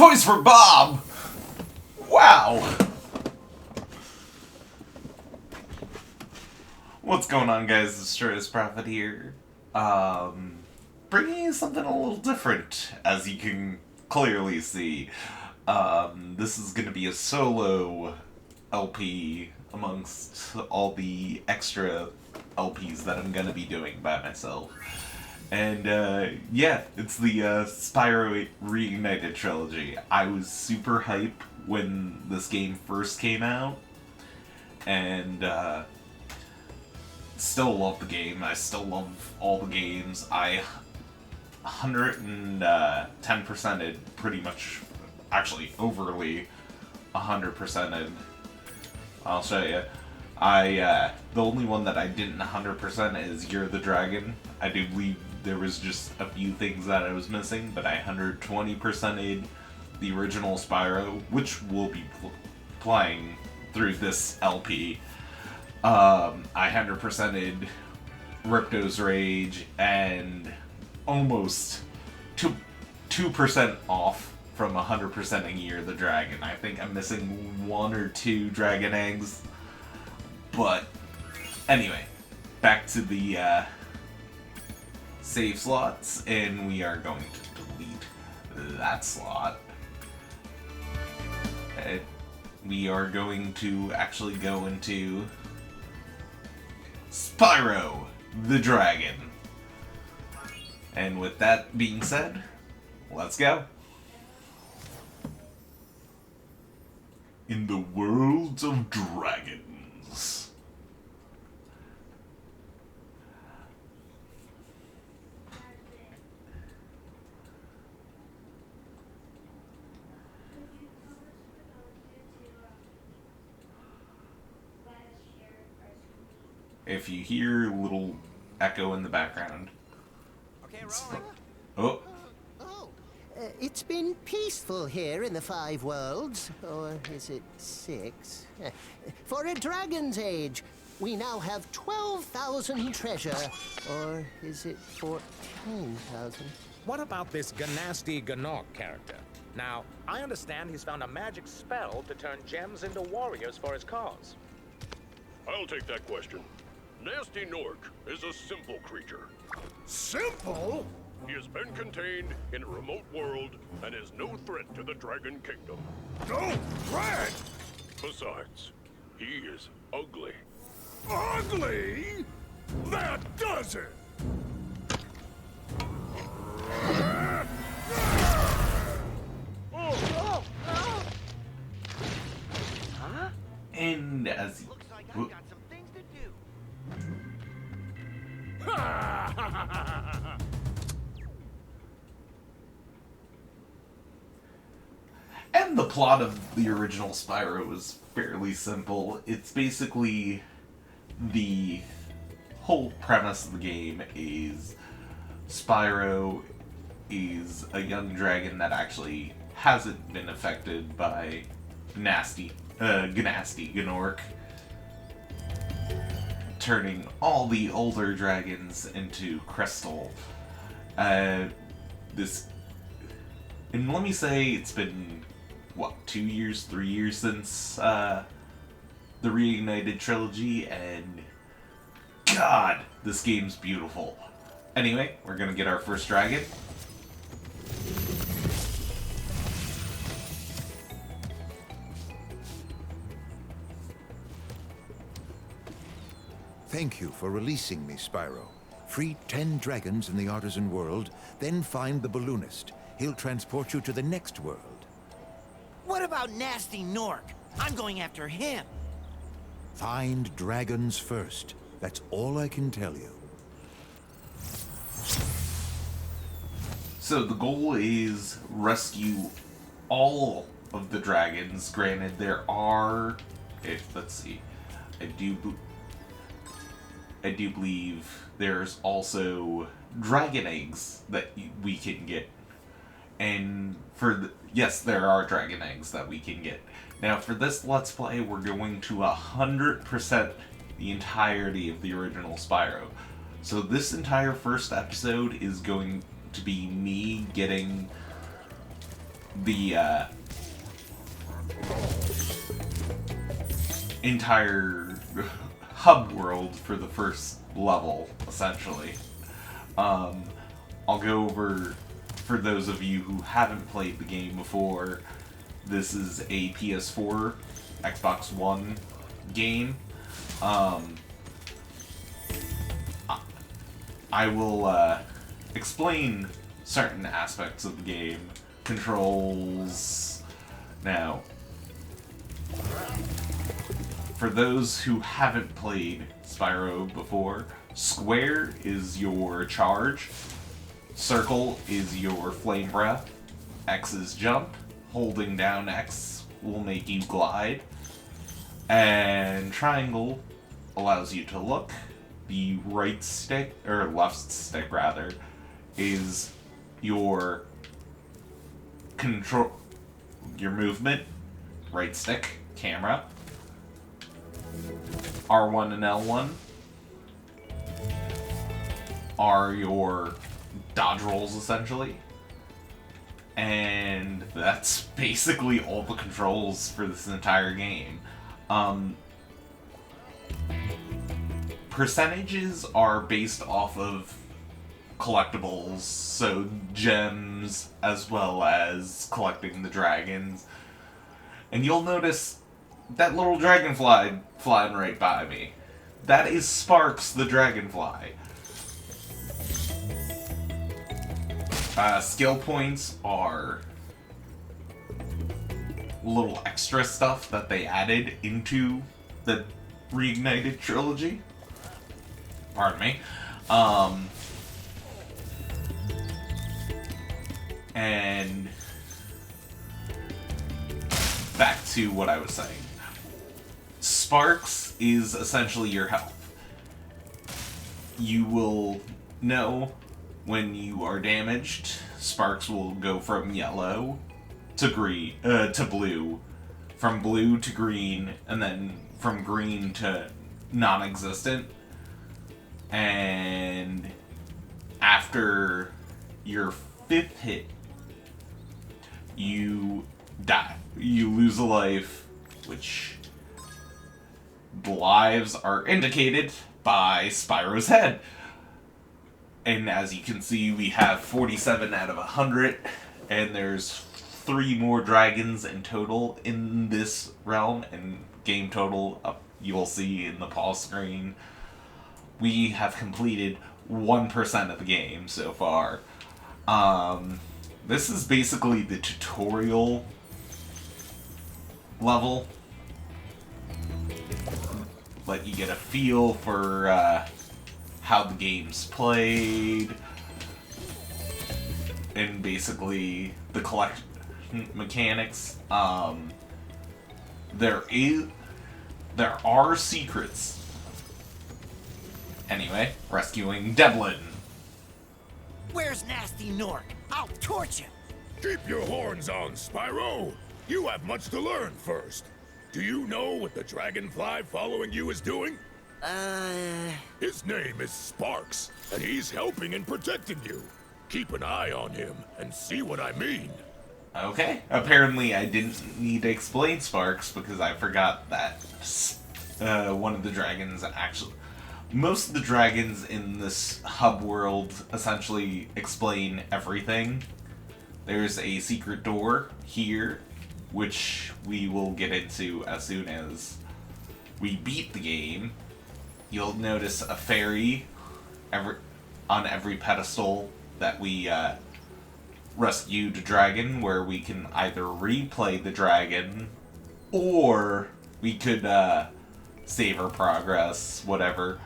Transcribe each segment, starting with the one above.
Toys for Bob! Wow! What's going on, guys? It's Stratus Prophet here. Bringing you something a little different, as you can clearly see. This is going to be a solo LP amongst all the extra LPs that I'm going to be doing by myself. And, yeah, it's the Spyro Reignited Trilogy. I was super hype when this game first came out, and, still love the game. I still love all the games. I 110%ed pretty much, actually overly 100%ed. I'll show you. The only one that I didn't 100% is You're the Dragon. I do believe there was just a few things that I was missing, but I 120%ed the original Spyro, which we'll be playing through this LP. I 100%ed Ripto's Rage, and almost 2% off from 100%ing Year the Dragon. I think I'm missing 1 or 2 dragon eggs. But, anyway, back to the save slots, and we are going to delete that slot. And we are going to actually go into Spyro the Dragon. And with that being said, let's go. In the world of dragons. If you hear a little echo in the background. Okay, Oh. It's been peaceful here in the 5 worlds, or is it 6? For a dragon's age, we now have 12,000 treasure, or is it 14,000? What about this Ganasty Gnorc character? Now, I understand he's found a magic spell to turn gems into warriors for his cause. I'll take that question. Nasty Gnorc is a simple creature. Simple? He has been contained in a remote world and is no threat to the Dragon Kingdom. No threat? Besides, he is ugly. Ugly? That does it! And as Looks like I've got some things to do. And the plot of the original Spyro was fairly simple. It's basically the whole premise of the game is Spyro is a young dragon that actually hasn't been affected by Ganasty Gnorc, turning all the older dragons into crystal. And let me say it's been, 2 years, 3 years since the Reignited Trilogy, and God, this game's beautiful. Anyway, we're gonna get our first dragon. Thank you for releasing me, Spyro. Free 10 dragons in the Artisan world, then find the balloonist. He'll transport you to the next world. What about Nasty Gnorc? I'm going after him. Find dragons first. That's all I can tell you. So the goal is rescue all of the dragons. Granted, there are... let's see. I do believe there's also dragon eggs that we can get. And yes, there are dragon eggs that we can get. Now, for this Let's Play, we're going to 100% the entirety of the original Spyro. So this entire first episode is going to be me getting the entire hub world for the first level, essentially. I'll go over, for those of you who haven't played the game before, this is a PS4, Xbox One game. I will explain certain aspects of the game, controls. Now, for those who haven't played Spyro before, square is your charge, circle is your flame breath, X is jump, holding down X will make you glide, and triangle allows you to look. The right stick, or left stick rather, is your control, your movement. Right stick, camera. R1 and L1 are your dodge rolls, essentially. And that's basically all the controls for this entire game. Percentages are based off of collectibles, so gems, as well as collecting the dragons. And you'll notice that little dragonfly flying right by me. That is Sparks the dragonfly. Skill points are little extra stuff that they added into the Reignited Trilogy. Pardon me. And back to what I was saying. Sparks is essentially your health. You will know when you are damaged. Sparks will go from yellow to green, to blue, from blue to green, and then from green to non-existent. And after your 5th hit, you die. You lose a life, which the lives are indicated by Spyro's head. And as you can see, we have 47 out of 100, and there's 3 more dragons in total in this realm, and game total you will see in the pause screen. We have completed 1% of the game so far. This is basically the tutorial level. Let you get a feel for how the game's played, and basically the collect mechanics. There are secrets. Anyway, rescuing Devlin. Where's Nasty Nork? I'll torch him. Keep your horns on, Spyro. You have much to learn first. Do you know what the dragonfly following you is doing? His name is Sparks, and he's helping and protecting you. Keep an eye on him and see what I mean. Okay. Apparently I didn't need to explain Sparks because I forgot that one of the dragons actually... Most of the dragons in this hub world essentially explain everything. There's a secret door here, which we will get into as soon as we beat the game. You'll notice a fairy on every pedestal that we rescued a dragon, where we can either replay the dragon or we could save our progress, whatever.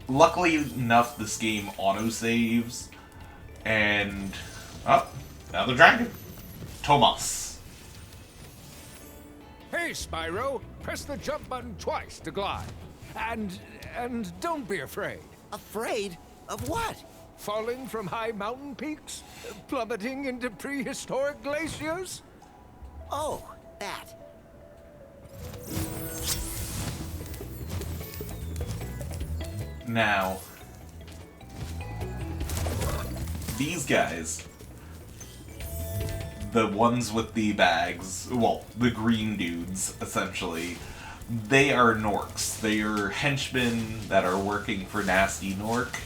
Luckily enough, this game auto-saves, and... oh, another dragon. Tomas. Hey, Spyro, press the jump button twice to glide. And don't be afraid. Afraid? Of what? Falling from high mountain peaks? Plummeting into prehistoric glaciers? Oh, that. Now, these guys, the ones with the bags, well, the green dudes, essentially, they are Norks. They are henchmen that are working for Nasty Nork,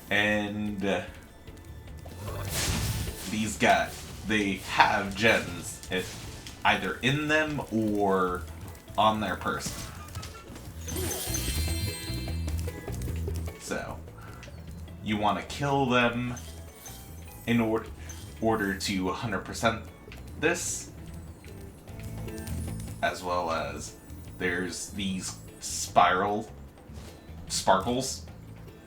and these guys, they have gems either in them or on their person. So, you want to kill them in order to 100% this, as well as there's these sparkles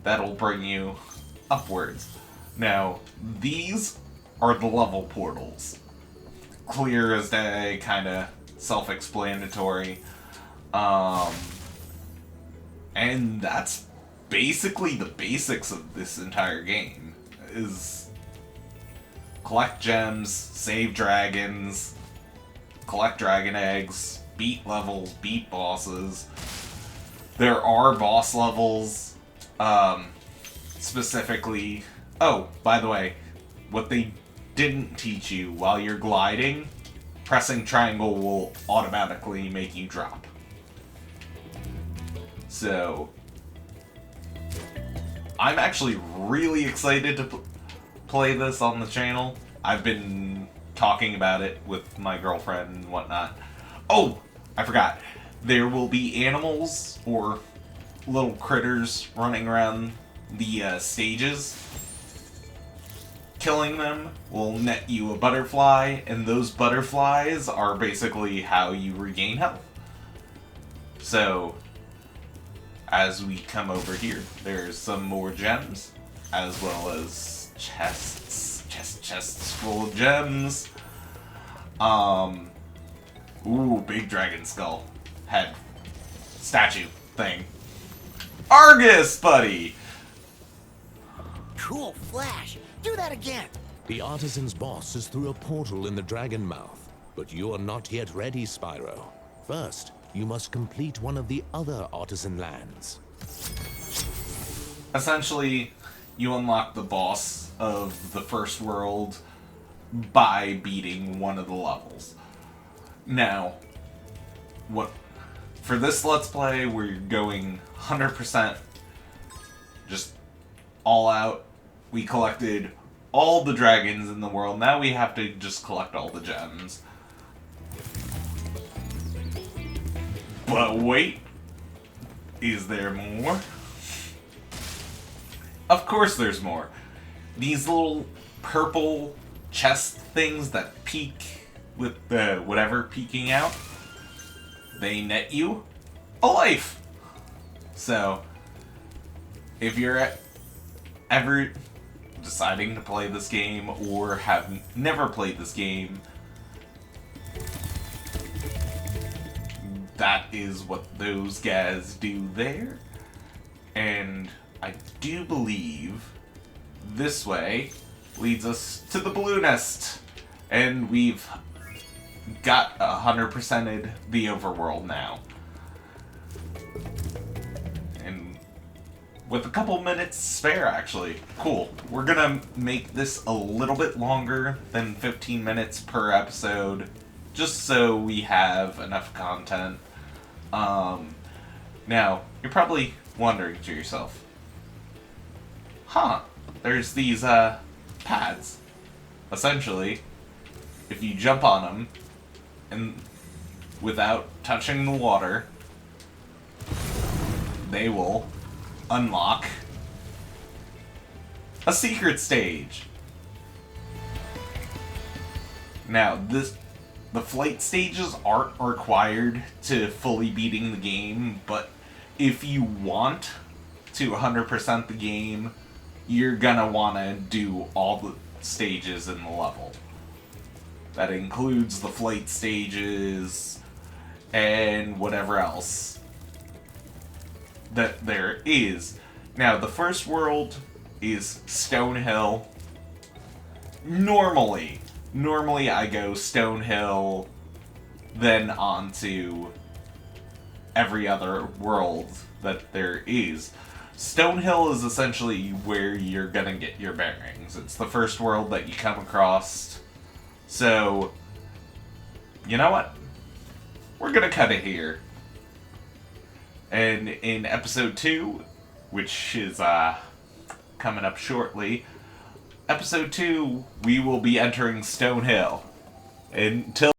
that'll bring you upwards. Now, these are the level portals. Clear as day, kind of self-explanatory. And that's basically the basics of this entire game. Is collect gems, save dragons, collect dragon eggs, beat levels, beat bosses. There are boss levels, specifically... Oh, by the way, what they didn't teach you, while you're gliding, pressing triangle will automatically make you drop. So, I'm actually really excited to play this on the channel. I've been talking about it with my girlfriend and whatnot. Oh, I forgot. There will be animals or little critters running around the stages. Killing them will net you a butterfly, and those butterflies are basically how you regain health. So, as we come over here, there's some more gems, as well as chests full of gems. Ooh, big dragon skull head statue thing. Argus, buddy! Cool flash. Do that again. The artisan's boss is through a portal in the dragon mouth, but you are not yet ready, Spyro. First, you must complete one of the other artisan lands. Essentially, you unlock the boss of the first world by beating one of the levels. Now, for this Let's Play, we're going 100% just all out. We collected all the dragons in the world. Now we have to just collect all the gems. But wait, is there more? Of course there's more. These little purple chest things that peek with the whatever peeking out, they net you a life. So, if you're ever deciding to play this game or have never played this game, that is what those guys do there. And I do believe this way leads us to the Blue Nest. And we've got 100%ed the overworld now. And with a couple minutes spare, actually. Cool. We're gonna make this a little bit longer than 15 minutes per episode, just so we have enough content. Now, you're probably wondering to yourself, there's these, pads. Essentially, if you jump on them, and without touching the water, they will unlock a secret stage. Now, the flight stages aren't required to fully beating the game, but if you want to 100% the game, you're gonna wanna do all the stages in the level. That includes the flight stages and whatever else that there is. Now, the first world is Stonehill. Normally I go Stonehill, then on to every other world that there is. Stonehill is essentially where you're gonna get your bearings. It's the first world that you come across. So, you know what? We're gonna cut it here. And in episode 2, which is coming up shortly, episode 2, we will be entering Stonehill. Until